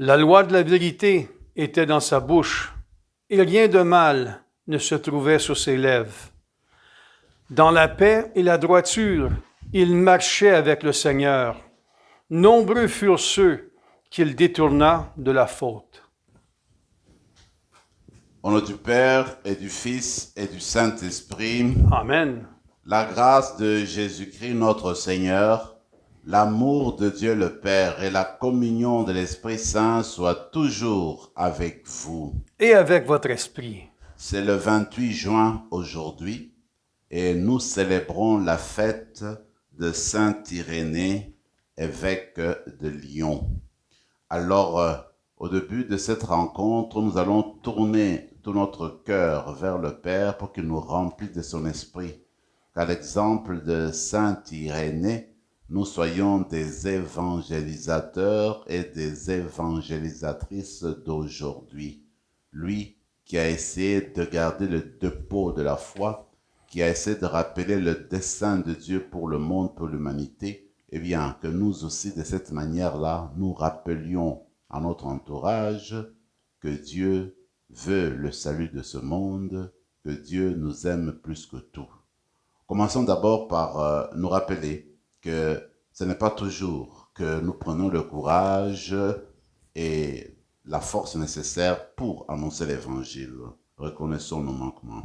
La loi de la vérité était dans sa bouche, et rien de mal ne se trouvait sur ses lèvres. Dans la paix et la droiture, il marchait avec le Seigneur. Nombreux furent ceux qu'il détourna de la faute. Au nom du Père et du Fils et du Saint-Esprit, Amen. la grâce de Jésus-Christ notre Seigneur, l'amour de Dieu le Père et la communion de l'Esprit Saint soient toujours avec vous. Et avec votre esprit. C'est le 28 juin aujourd'hui et nous célébrons la fête de Saint Irénée, évêque de Lyon. Alors, au début de cette rencontre, nous allons tourner tout notre cœur vers le Père pour qu'il nous remplisse de son esprit. Qu'à l'exemple de Saint Irénée, nous soyons des évangélisateurs et des évangélisatrices d'aujourd'hui. Lui qui a essayé de garder le dépôt de la foi, qui a essayé de rappeler le dessein de Dieu pour le monde, pour l'humanité, eh bien, que nous aussi, de cette manière-là, nous rappelions à notre entourage que Dieu veut le salut de ce monde, que Dieu nous aime plus que tout. Commençons d'abord par nous rappeler que ce n'est pas toujours que nous prenons le courage et la force nécessaire pour annoncer l'Évangile. Reconnaissons nos manquements.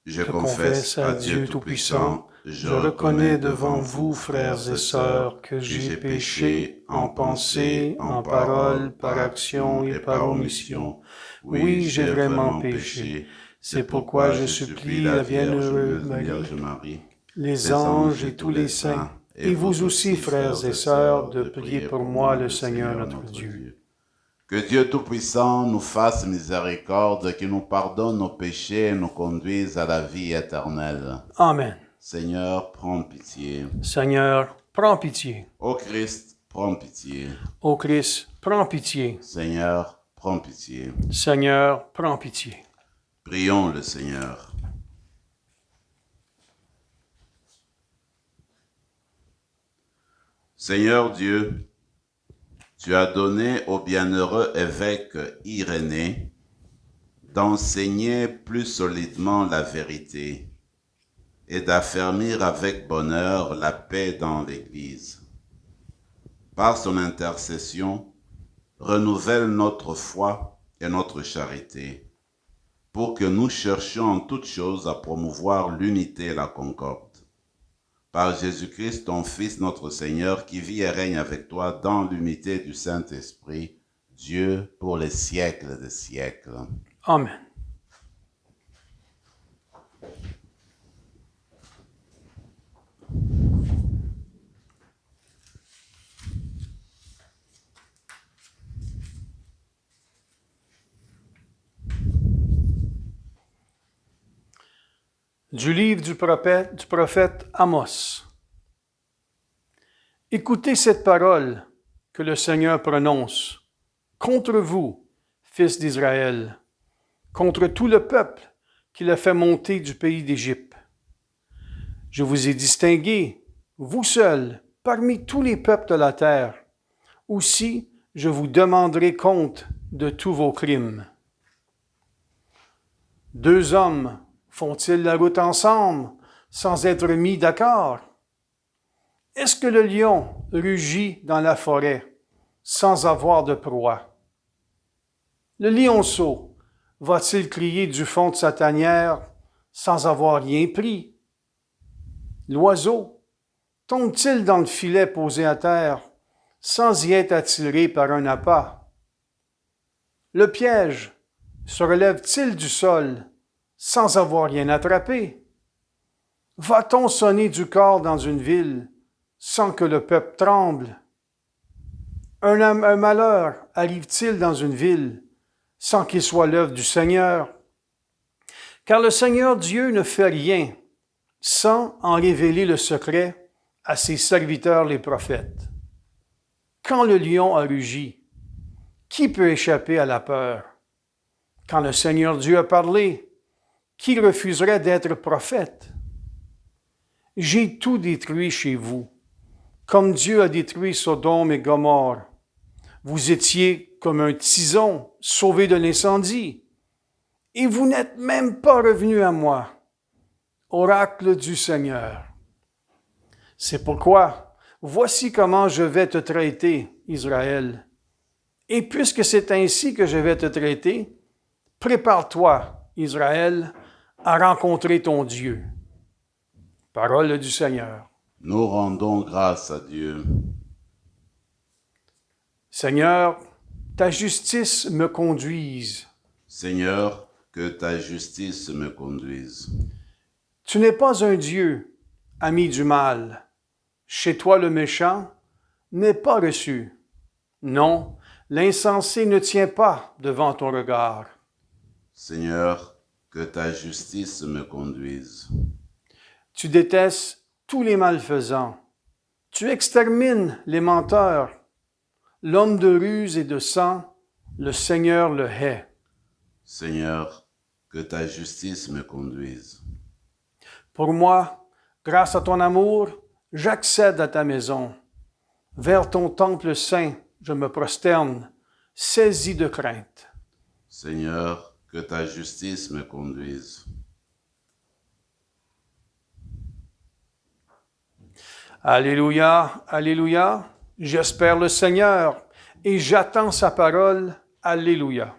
Je confesse à Dieu Tout-Puissant, je reconnais devant vous, frères et sœurs, que j'ai péché en pensée, en parole, par action et par omission. Oui, j'ai vraiment péché. C'est pourquoi je supplie la bienheureuse Vierge Marie, Les anges et tous les saints, et vous aussi, frères et sœurs, de prier pour moi, le Seigneur notre Dieu. Que Dieu Tout-Puissant nous fasse miséricorde, qu'il nous pardonne nos péchés et nous conduise à la vie éternelle. Amen. Seigneur, prends pitié. Seigneur, prends pitié. Ô Christ, prends pitié. Ô Christ, prends pitié. Seigneur, prends pitié. Seigneur, prends pitié. Prions le Seigneur. Seigneur Dieu, tu as donné au bienheureux évêque Irénée d'enseigner plus solidement la vérité et d'affermir avec bonheur la paix dans l'Église. Par son intercession, renouvelle notre foi et notre charité, pour que nous cherchions en toutes choses à promouvoir l'unité et la concorde. Par Jésus-Christ, ton Fils, notre Seigneur, qui vit et règne avec toi dans l'unité du Saint-Esprit, Dieu pour les siècles des siècles. Amen. Du livre du prophète Amos. Écoutez cette parole que le Seigneur prononce contre vous, fils d'Israël, contre tout le peuple qu'il a fait monter du pays d'Égypte. Je vous ai distingué, vous seuls, parmi tous les peuples de la terre. Aussi, je vous demanderai compte de tous vos crimes. Deux hommes font-ils la route ensemble sans être mis d'accord? Est-ce que le lion rugit dans la forêt sans avoir de proie? Le lionceau va-t-il crier du fond de sa tanière sans avoir rien pris? L'oiseau tombe-t-il dans le filet posé à terre sans y être attiré par un appât? Le piège se relève-t-il du sol sans avoir rien attrapé? Va-t-on sonner du cor dans une ville sans que le peuple tremble? Un malheur arrive-t-il dans une ville sans qu'il soit l'œuvre du Seigneur? Car le Seigneur Dieu ne fait rien sans en révéler le secret à ses serviteurs les prophètes. Quand le lion a rugi, qui peut échapper à la peur? Quand le Seigneur Dieu a parlé, qui refuserait d'être prophète? J'ai tout détruit chez vous, comme Dieu a détruit Sodome et Gomorrhe. Vous étiez comme un tison sauvé de l'incendie, et vous n'êtes même pas revenu à moi, oracle du Seigneur. C'est pourquoi, voici comment je vais te traiter, Israël. Et puisque c'est ainsi que je vais te traiter, prépare-toi, Israël, à rencontrer ton Dieu. Parole du Seigneur. Nous rendons grâce à Dieu. Seigneur, ta justice me conduise. Seigneur, que ta justice me conduise. Tu n'es pas un Dieu, ami du mal. Chez toi le méchant n'est pas reçu. Non, l'insensé ne tient pas devant ton regard. Seigneur, que ta justice me conduise. Tu détestes tous les malfaisants. Tu extermines les menteurs. L'homme de ruse et de sang, le Seigneur le hait. Seigneur, que ta justice me conduise. Pour moi, grâce à ton amour, j'accède à ta maison. Vers ton temple saint, je me prosterne, saisi de crainte. Seigneur, que ta justice me conduise. Alléluia, alléluia. J'espère le Seigneur et j'attends sa parole. Alléluia.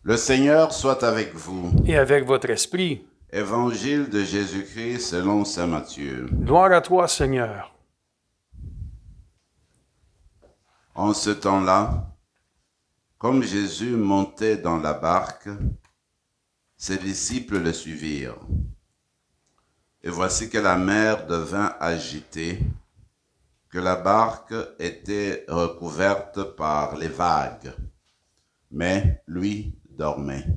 Le Seigneur soit avec vous. Et avec votre esprit. Évangile de Jésus-Christ selon saint Matthieu. Gloire à toi, Seigneur. En ce temps-là, comme Jésus montait dans la barque, ses disciples le suivirent. Et voici que la mer devint agitée, que la barque était recouverte par les vagues, mais lui dormait.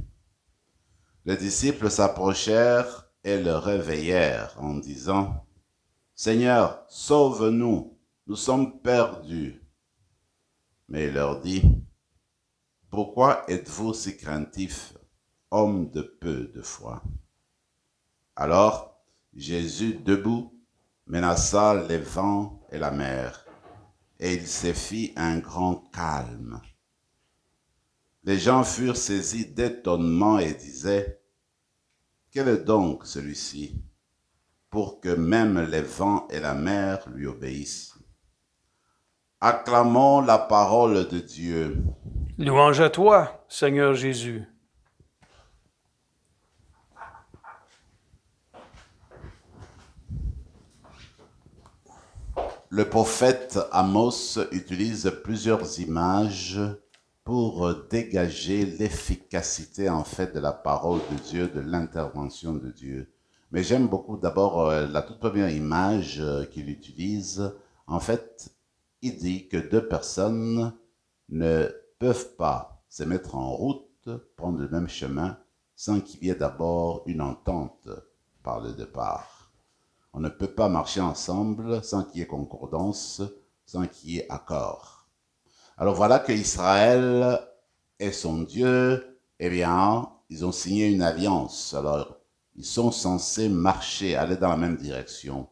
Les disciples s'approchèrent et le réveillèrent en disant, « Seigneur, sauve-nous, nous sommes perdus. » Mais il leur dit, « Pourquoi êtes-vous si craintifs, hommes de peu de foi ?» Alors Jésus, debout, menaça les vents et la mer, et il se fit un grand calme. Les gens furent saisis d'étonnement et disaient, « Quel est donc celui-ci, pour que même les vents et la mer lui obéissent ?» Acclamons la parole de Dieu. Louange à toi, Seigneur Jésus. Le prophète Amos utilise plusieurs images pour dégager l'efficacité en fait de la parole de Dieu, de l'intervention de Dieu. Mais j'aime beaucoup d'abord la toute première image qu'il utilise. En fait, il dit que deux personnes ne peuvent pas se mettre en route, prendre le même chemin, sans qu'il y ait d'abord une entente par le départ. On ne peut pas marcher ensemble sans qu'il y ait concordance, sans qu'il y ait accord. Alors voilà que Israël et son Dieu, eh bien, ils ont signé une alliance. Alors, ils sont censés marcher, aller dans la même direction.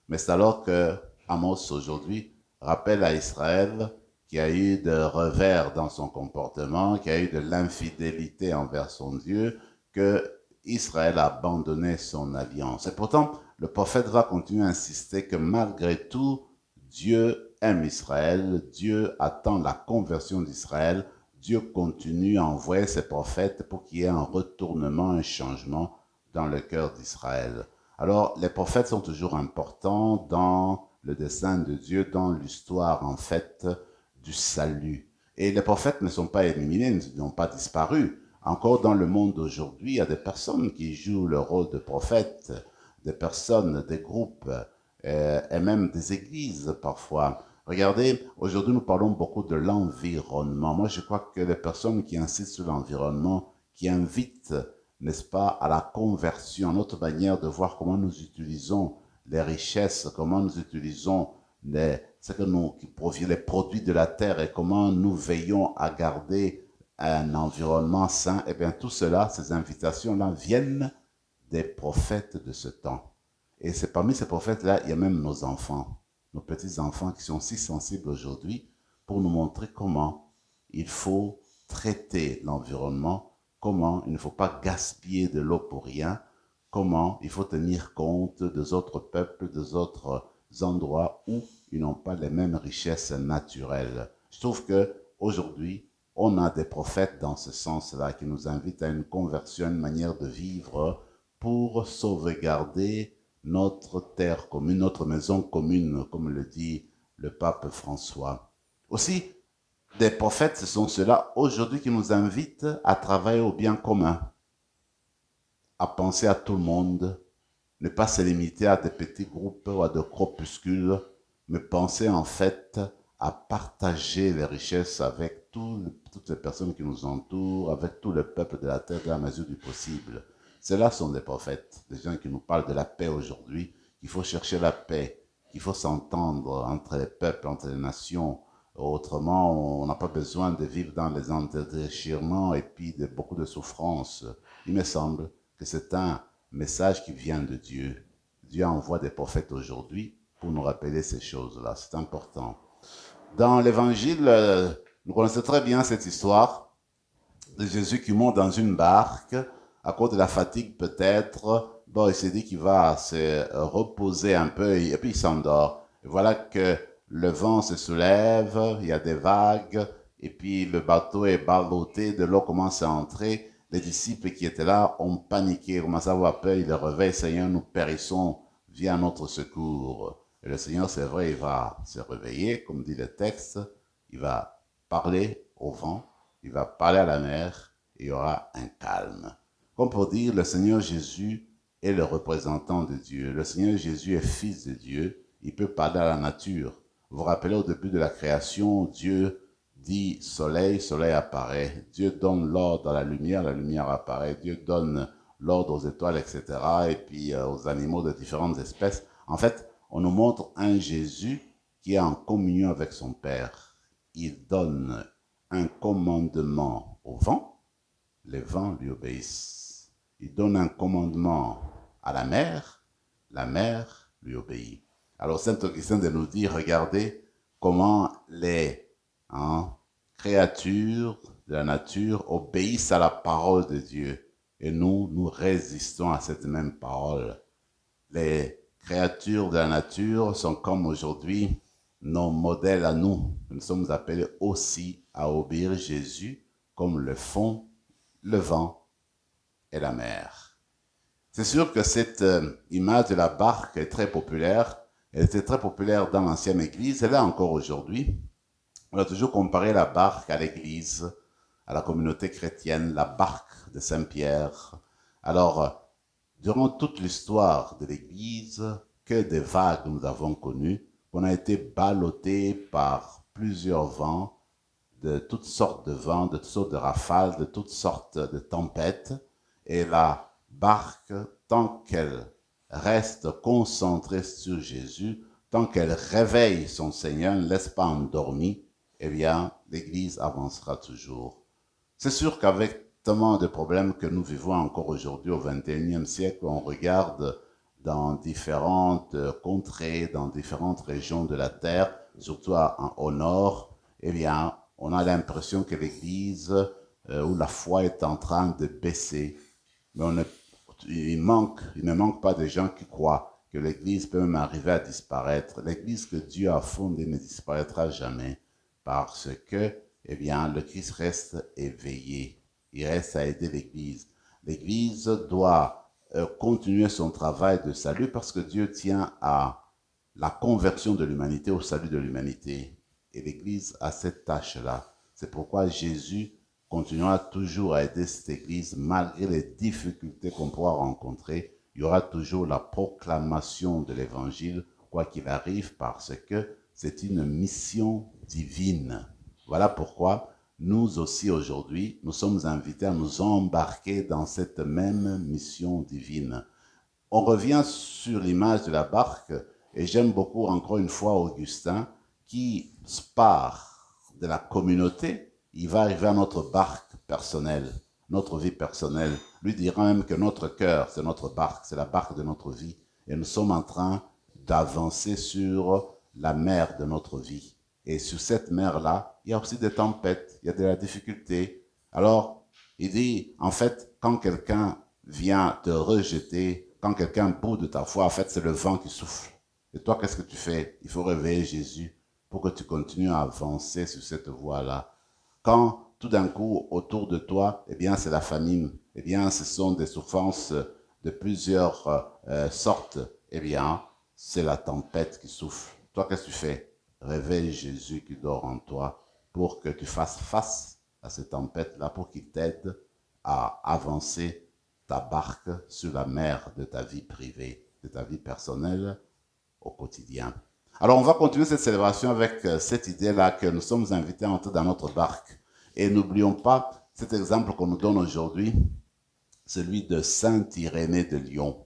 Mais c'est alors que Amos, aujourd'hui, rappelle à Israël qu'il y a eu de revers dans son comportement, qu'il y a eu de l'infidélité envers son Dieu, que Israël a abandonné son alliance. Et pourtant, le prophète va continuer à insister que malgré tout, Dieu aime Israël, Dieu attend la conversion d'Israël, Dieu continue à envoyer ses prophètes pour qu'il y ait un retournement, un changement dans le cœur d'Israël. Alors, les prophètes sont toujours importants dans le dessein de Dieu, dans l'histoire, en fait, du salut. Et les prophètes ne sont pas éliminés, ils n'ont pas disparu. Encore dans le monde d'aujourd'hui, il y a des personnes qui jouent le rôle de prophètes, des personnes, des groupes, et même des églises parfois. Regardez, aujourd'hui nous parlons beaucoup de l'environnement. Moi je crois que les personnes qui insistent sur l'environnement, qui invitent, n'est-ce pas, à la conversion, à notre manière de voir comment nous utilisons les richesses, comment nous utilisons qui provient les produits de la terre et comment nous veillons à garder un environnement sain, eh bien tout cela, ces invitations-là viennent des prophètes de ce temps. Et c'est parmi ces prophètes-là, il y a même nos enfants, nos petits-enfants qui sont si sensibles aujourd'hui pour nous montrer comment il faut traiter l'environnement, comment il ne faut pas gaspiller de l'eau pour rien, comment il faut tenir compte des autres peuples, des autres endroits où ils n'ont pas les mêmes richesses naturelles. Je trouve que aujourd'hui, on a des prophètes dans ce sens-là qui nous invitent à une conversion, une manière de vivre pour sauvegarder notre terre commune, notre maison commune, comme le dit le pape François. Aussi, des prophètes, ce sont ceux-là aujourd'hui qui nous invitent à travailler au bien commun, à penser à tout le monde, ne pas se limiter à des petits groupes ou à des groupuscules, mais penser en fait à partager les richesses avec toutes les personnes qui nous entourent, avec tout le peuple de la terre dans la mesure du possible. Ceux-là sont des prophètes, des gens qui nous parlent de la paix aujourd'hui, qu'il faut chercher la paix, qu'il faut s'entendre entre les peuples, entre les nations. Autrement, on n'a pas besoin de vivre dans les déchirements et puis de beaucoup de souffrances. Il me semble que c'est un message qui vient de Dieu. Dieu envoie des prophètes aujourd'hui pour nous rappeler ces choses-là. C'est important. Dans l'évangile, nous connaissons très bien cette histoire de Jésus qui monte dans une barque à cause de la fatigue peut-être. Bon, il s'est dit qu'il va se reposer un peu et puis il s'endort. Et voilà que le vent se soulève, il y a des vagues et puis le bateau est ballotté, de l'eau commence à entrer. Les disciples qui étaient là ont paniqué, commencé à avoir peur. Ils le réveillent, Seigneur, nous périssons, viens à notre secours. Et le Seigneur, c'est vrai, il va se réveiller, comme dit le texte. Il va parler au vent, il va parler à la mer, et il y aura un calme. Comme pour dire, le Seigneur Jésus est le représentant de Dieu. Le Seigneur Jésus est fils de Dieu. Il peut parler à la nature. Vous vous rappelez, au début de la création, Dieu dit soleil, soleil apparaît. Dieu donne l'ordre à la lumière apparaît. Dieu donne l'ordre aux étoiles, etc. Et puis aux animaux de différentes espèces. En fait, on nous montre un Jésus qui est en communion avec son Père. Il donne un commandement au vent, les vents lui obéissent. Il donne un commandement à la mer lui obéit. Alors Saint Augustin de nous dire, regardez comment les créatures de la nature obéissent à la parole de Dieu. Et nous résistons à cette même parole. Les créatures de la nature sont comme aujourd'hui nos modèles à nous. Nous sommes appelés aussi à obéir Jésus comme le font le vent et la mer. C'est sûr que cette image de la barque est très populaire. Elle était très populaire dans l'ancienne église. Elle est encore aujourd'hui. On a toujours comparé la barque à l'église, à la communauté chrétienne, la barque de Saint-Pierre. Alors, durant toute l'histoire de l'église, que des vagues nous avons connues, on a été ballottés par plusieurs vents, de toutes sortes de vents, de toutes sortes de rafales, de toutes sortes de tempêtes. Et la barque, tant qu'elle reste concentrée sur Jésus, tant qu'elle réveille son Seigneur, ne laisse pas endormi, eh bien, l'Église avancera toujours. C'est sûr qu'avec tellement de problèmes que nous vivons encore aujourd'hui au XXIe siècle, on regarde dans différentes contrées, dans différentes régions de la Terre, surtout au nord, eh bien, on a l'impression que l'Église ou la foi est en train de baisser. Mais il ne manque pas de gens qui croient que l'Église peut même arriver à disparaître. L'Église que Dieu a fondée ne disparaîtra jamais parce que, eh bien, le Christ reste éveillé. Il reste à aider l'Église. L'Église doit continuer son travail de salut parce que Dieu tient à la conversion de l'humanité, au salut de l'humanité. Et l'Église a cette tâche-là. C'est pourquoi Jésus continuera toujours à aider cette Église malgré les difficultés qu'on pourra rencontrer. Il y aura toujours la proclamation de l'Évangile, quoi qu'il arrive, parce que c'est une mission divine. Voilà pourquoi nous aussi aujourd'hui, nous sommes invités à nous embarquer dans cette même mission divine. On revient sur l'image de la barque Et j'aime beaucoup, encore une fois, Augustin, qui part de la communauté, il va arriver à notre barque personnelle, notre vie personnelle. Lui dira même que notre cœur, c'est notre barque, c'est la barque de notre vie. Et nous sommes en train d'avancer sur la mer de notre vie. Et sur cette mer-là, il y a aussi des tempêtes, il y a de la difficulté. Alors, il dit, en fait, quand quelqu'un vient te rejeter, quand quelqu'un boude de ta foi, en fait, c'est le vent qui souffle. Et toi, qu'est-ce que tu fais? Il faut réveiller Jésus pour que tu continues à avancer sur cette voie-là. Quand tout d'un coup, autour de toi, eh bien, c'est la famine, eh bien, ce sont des souffrances de plusieurs sortes, eh bien, c'est la tempête qui souffle. Toi, qu'est-ce que tu fais? Réveille Jésus qui dort en toi pour que tu fasses face à cette tempête-là, pour qu'il t'aide à avancer ta barque sur la mer de ta vie privée, de ta vie personnelle au quotidien. Alors, on va continuer cette célébration avec cette idée-là que nous sommes invités à entrer dans notre barque. Et n'oublions pas cet exemple qu'on nous donne aujourd'hui, celui de Saint Irénée de Lyon,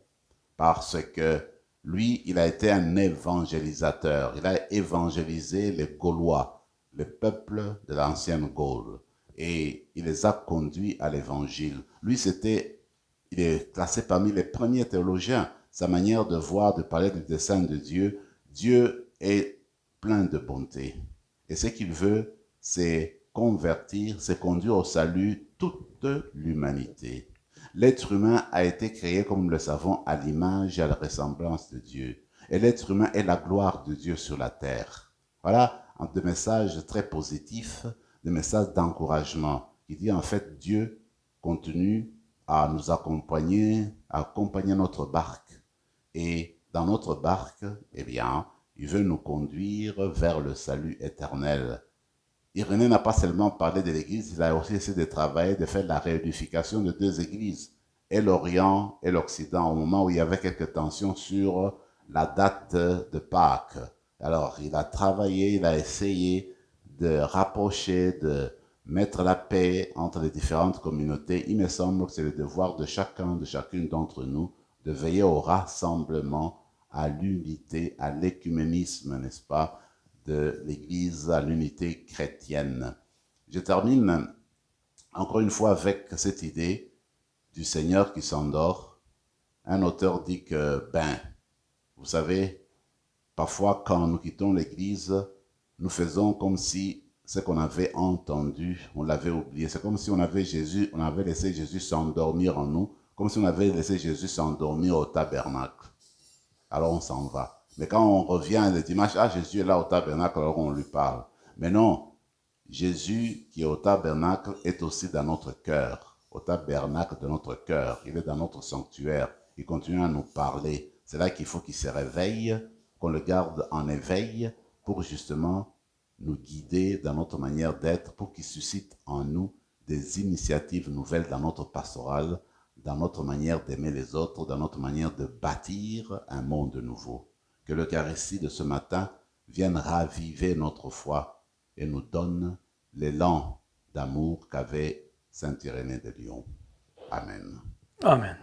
parce que lui, il a été un évangélisateur. Il a évangélisé les Gaulois, le peuple de l'ancienne Gaule, et il les a conduits à l'évangile. Lui, il est classé parmi les premiers théologiens. Sa manière de voir, de parler du dessein de Dieu, Dieu est plein de bonté. Et ce qu'il veut, c'est convertir, c'est conduire au salut toute l'humanité. L'être humain a été créé, comme nous le savons, à l'image et à la ressemblance de Dieu. Et l'être humain est la gloire de Dieu sur la terre. Voilà des messages très positifs, des messages d'encouragement. Il dit en fait, Dieu continue à nous accompagner, à accompagner notre barque. Et dans notre barque, eh bien, il veut nous conduire vers le salut éternel. Irénée n'a pas seulement parlé de l'Église, il a aussi essayé de travailler, de faire la réunification de deux églises, et l'Orient et l'Occident, au moment où il y avait quelques tensions sur la date de Pâques. Alors, il a travaillé, il a essayé de rapprocher, de mettre la paix entre les différentes communautés. Il me semble que c'est le devoir de chacun, de chacune d'entre nous, de veiller au rassemblement, à l'unité, à l'écuménisme, n'est-ce pas, de l'Église, à l'unité chrétienne. Je termine encore une fois avec cette idée du Seigneur qui s'endort. Un auteur dit que, vous savez, parfois quand nous quittons l'Église, nous faisons comme si ce qu'on avait entendu, on l'avait oublié. C'est comme si on avait laissé Jésus s'endormir en nous, comme si on avait laissé Jésus s'endormir au tabernacle. Alors on s'en va. Mais quand on revient le dimanche, Jésus est là au tabernacle, alors on lui parle. Mais non, Jésus qui est au tabernacle est aussi dans notre cœur, au tabernacle de notre cœur. Il est dans notre sanctuaire. Il continue à nous parler. C'est là qu'il faut qu'il se réveille, qu'on le garde en éveil pour justement nous guider dans notre manière d'être, pour qu'il suscite en nous des initiatives nouvelles dans notre pastoral, dans notre manière d'aimer les autres, dans notre manière de bâtir un monde nouveau. Que l'Eucharistie de ce matin vienne raviver notre foi et nous donne l'élan d'amour qu'avait Saint Irénée de Lyon. Amen. Amen.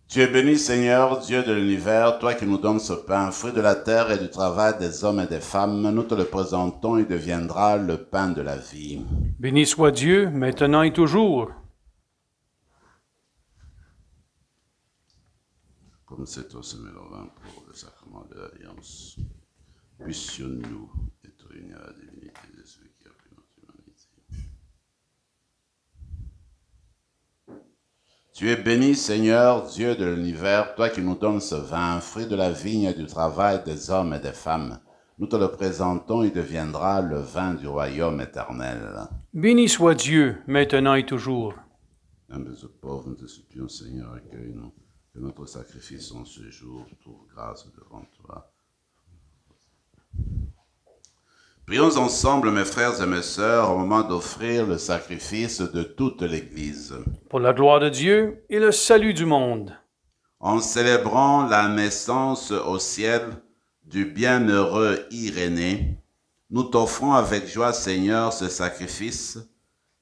Tu es béni, Seigneur, Dieu de l'univers, toi qui nous donnes ce pain, fruit de la terre et du travail des hommes et des femmes. Nous te le présentons, il deviendra le pain de la vie. Béni soit Dieu, maintenant et toujours. Comme c'est toi semé le vin pour le sacrement de l'Alliance, puissions-nous être unis à la divinité de celui qui a pris notre humanité. Tu es béni, Seigneur, Dieu de l'univers, toi qui nous donnes ce vin, fruit de la vigne et du travail des hommes et des femmes. Nous te le présentons, il deviendra le vin du royaume éternel. Béni soit Dieu, maintenant et toujours. Humbles et pauvres, nous te supplions, Seigneur, accueille-nous, que notre sacrifice en ce jour trouve grâce devant toi. Prions ensemble, mes frères et mes sœurs, au moment d'offrir le sacrifice de toute l'Église. Pour la gloire de Dieu et le salut du monde. En célébrant la naissance au ciel du bienheureux Irénée, Nous t'offrons avec joie, Seigneur, ce sacrifice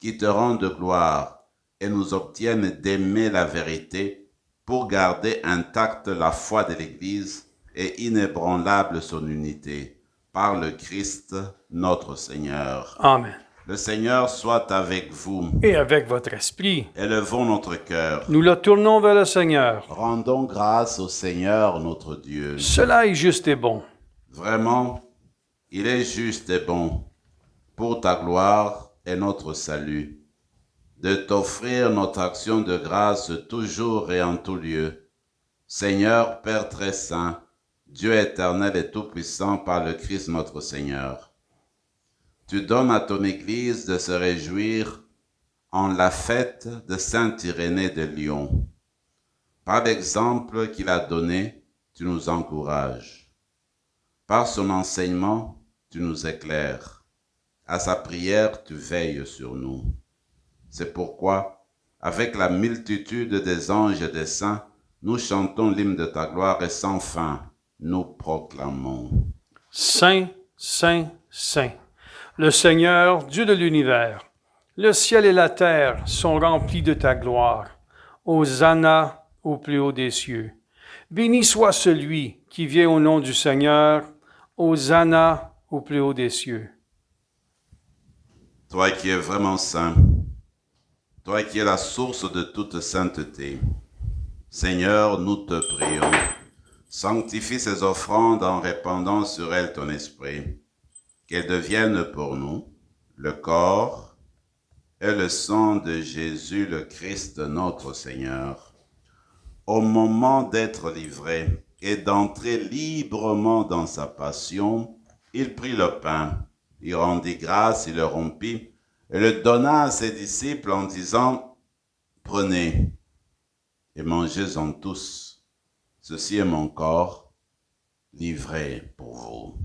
qui te rend de gloire et nous obtienne d'aimer la vérité pour garder intacte la foi de l'Église et inébranlable son unité, par le Christ notre Seigneur. Amen. Le Seigneur soit avec vous. Et avec votre esprit, Élevons notre cœur. nous le tournons vers le Seigneur. Rendons grâce au Seigneur notre Dieu. Cela est juste et bon. Vraiment, il est juste et bon pour ta gloire et notre salut, de t'offrir notre action de grâce toujours et en tout lieu. Seigneur, Père très saint, Dieu éternel et tout-puissant par le Christ notre Seigneur. Tu donnes à ton Église de se réjouir en la fête de Saint Irénée de Lyon. Par l'exemple qu'il a donné, tu nous encourages. Par son enseignement, tu nous éclaires. À sa prière, tu veilles sur nous. C'est pourquoi, avec la multitude des anges et des saints, nous chantons l'hymne de ta gloire et sans fin, nous proclamons. Saint, Saint, Saint, le Seigneur, Dieu de l'univers. Le ciel et la terre sont remplis de ta gloire. Hosanna au plus haut des cieux. Béni soit celui qui vient au nom du Seigneur. Hosanna au plus haut des cieux. Toi qui es vraiment saint, toi qui es la source de toute sainteté, Seigneur, nous te prions, sanctifie ces offrandes en répandant sur elles ton esprit, qu'elles deviennent pour nous le corps et le sang de Jésus le Christ notre Seigneur. Au moment d'être livré et d'entrer librement dans sa passion, il prit le pain, il rendit grâce, il le rompit et le donna à ses disciples en disant « Prenez et mangez-en tous, ceci est mon corps livré pour vous. »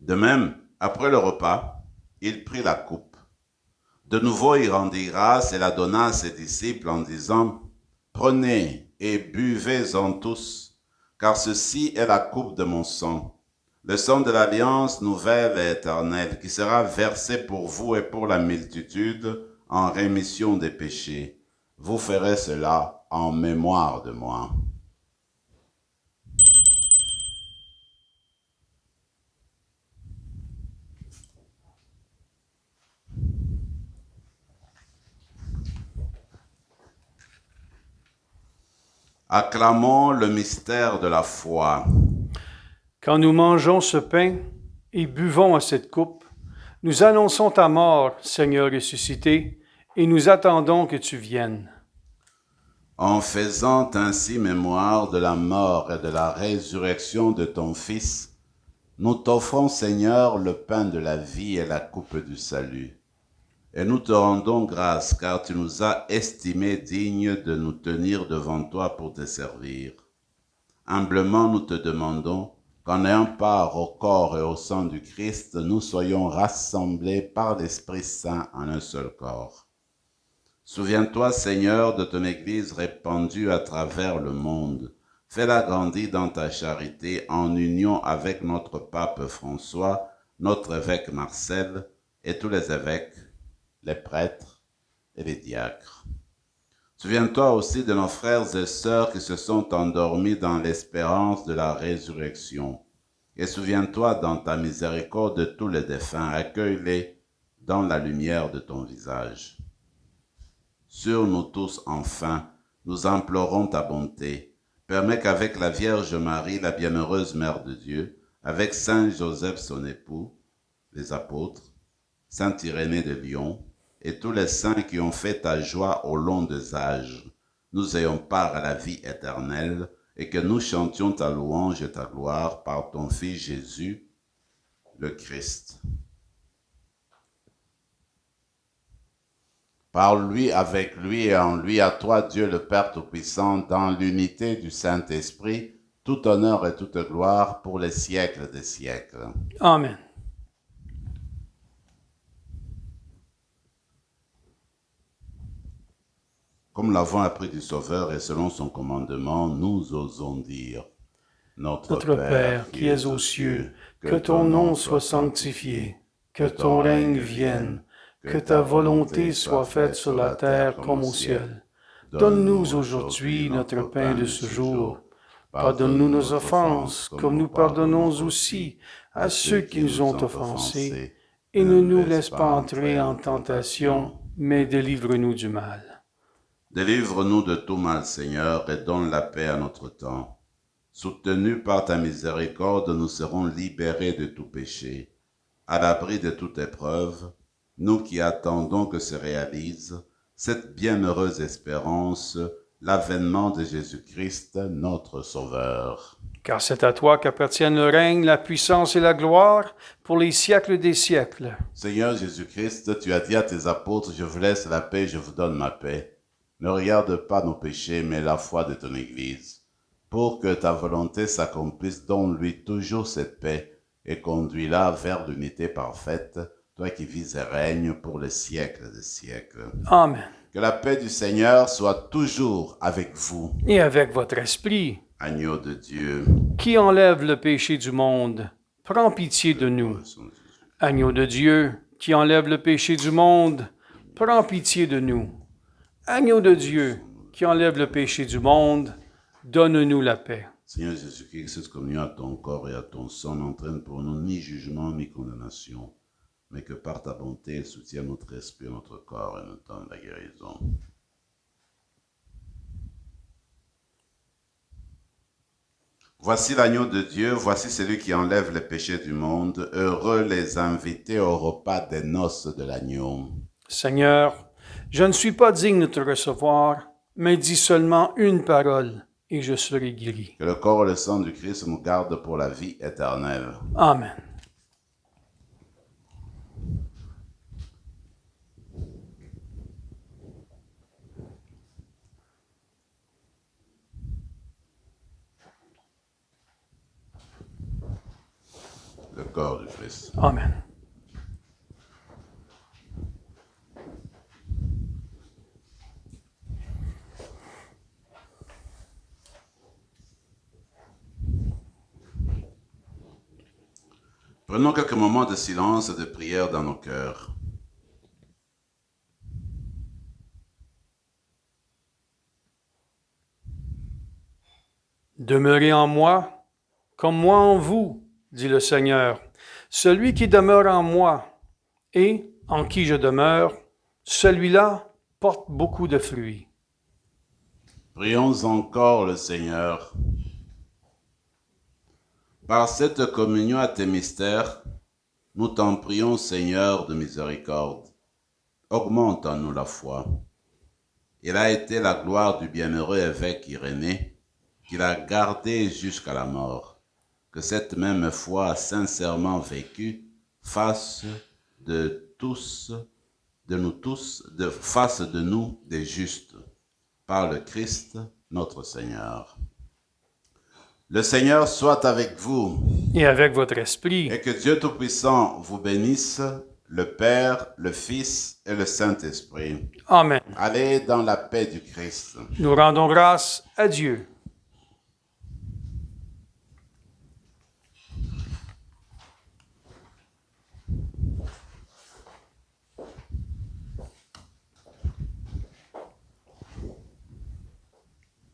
De même, après le repas, il prit la coupe. De nouveau, il rendit grâce et la donna à ses disciples en disant « Prenez et buvez-en tous, car ceci est la coupe de mon sang, le sang de l'alliance nouvelle et éternelle, qui sera versé pour vous et pour la multitude en rémission des péchés. Vous ferez cela en mémoire de moi. » Acclamons le mystère de la foi. Quand nous mangeons ce pain et buvons à cette coupe, nous annonçons ta mort, Seigneur ressuscité, et nous attendons que tu viennes. En faisant ainsi mémoire de la mort et de la résurrection de ton Fils, nous t'offrons, Seigneur, le pain de la vie et la coupe du salut. Et nous te rendons grâce, car tu nous as estimés dignes de nous tenir devant toi pour te servir. Humblement, nous te demandons qu'en ayant part au corps et au sang du Christ, nous soyons rassemblés par l'Esprit Saint en un seul corps. Souviens-toi, Seigneur, de ton Église répandue à travers le monde. Fais-la grandir dans ta charité en union avec notre pape François, notre évêque Marcel et tous les évêques, les prêtres et les diacres. Souviens-toi aussi de nos frères et sœurs qui se sont endormis dans l'espérance de la résurrection. Et souviens-toi dans ta miséricorde de tous les défunts, accueille-les dans la lumière de ton visage. Sur nous tous, enfin, nous implorons ta bonté. Permets qu'avec la Vierge Marie, la bienheureuse Mère de Dieu, avec Saint Joseph son époux, les apôtres, Saint Irénée de Lyon, et tous les saints qui ont fait ta joie au long des âges, nous ayons part à la vie éternelle, et que nous chantions ta louange et ta gloire par ton Fils Jésus, le Christ. Par lui, avec lui et en lui, à toi, Dieu le Père Tout-Puissant, dans l'unité du Saint-Esprit, tout honneur et toute gloire pour les siècles des siècles. Amen. Comme l'avons appris du Sauveur et selon son commandement, nous osons dire, Notre Père qui es aux cieux, que ton nom soit sanctifié, que ton règne vienne, que ta volonté soit faite sur la terre comme au ciel. Donne-nous aujourd'hui notre pain de ce jour. Pardonne-nous nos offenses, comme nous pardonnons aussi à ceux qui nous ont offensés. Et ne nous laisse pas entrer en tentation, mais délivre-nous du mal. Délivre-nous de tout mal, Seigneur, et donne la paix à notre temps. Soutenus par ta miséricorde, nous serons libérés de tout péché, à l'abri de toute épreuve, nous qui attendons que se réalise cette bienheureuse espérance, l'avènement de Jésus-Christ, notre Sauveur. Car c'est à toi qu'appartiennent le règne, la puissance et la gloire pour les siècles des siècles. Seigneur Jésus-Christ, tu as dit à tes apôtres, je vous laisse la paix, je vous donne ma paix. Ne regarde pas nos péchés, mais la foi de ton Église. Pour que ta volonté s'accomplisse, donne-lui toujours cette paix et conduis-la vers l'unité parfaite, toi qui vis et règnes pour les siècles des siècles. Amen. Que la paix du Seigneur soit toujours avec vous. Et avec votre esprit, Agneau de Dieu, qui enlève le péché du monde, prends pitié de nous. Agneau de Dieu, qui enlève le péché du monde, prends pitié de nous. Agneau de Dieu, qui enlève le péché du monde, donne-nous la paix. Seigneur Jésus-Christ, cette communion à ton corps et à ton sang n'entraîne pour nous ni jugement ni condamnation, mais que par ta bonté, elle soutienne notre esprit et notre corps et nous donne la guérison. Voici l'agneau de Dieu, voici celui qui enlève les péchés du monde. Heureux les invités au repas des noces de l'agneau. Seigneur, je ne suis pas digne de te recevoir, mais dis seulement une parole, et je serai guéri. Que le corps et le sang du Christ nous gardent pour la vie éternelle. Amen. Le corps du Christ. Amen. Prenons quelques moments de silence et de prière dans nos cœurs. Demeurez en moi, comme moi en vous, dit le Seigneur. Celui qui demeure en moi et en qui je demeure, celui-là porte beaucoup de fruits. Prions encore le Seigneur. Par cette communion à tes mystères, nous t'en prions, Seigneur de miséricorde. Augmente en nous la foi. Il a été la gloire du bienheureux évêque Irénée, qu'il a gardé jusqu'à la mort. Que cette même foi sincèrement vécue fasse de nous des justes, par le Christ notre Seigneur. Le Seigneur soit avec vous. Et avec votre esprit. Et que Dieu Tout-Puissant vous bénisse, le Père, le Fils et le Saint-Esprit. Amen. Allez dans la paix du Christ. Nous rendons grâce à Dieu.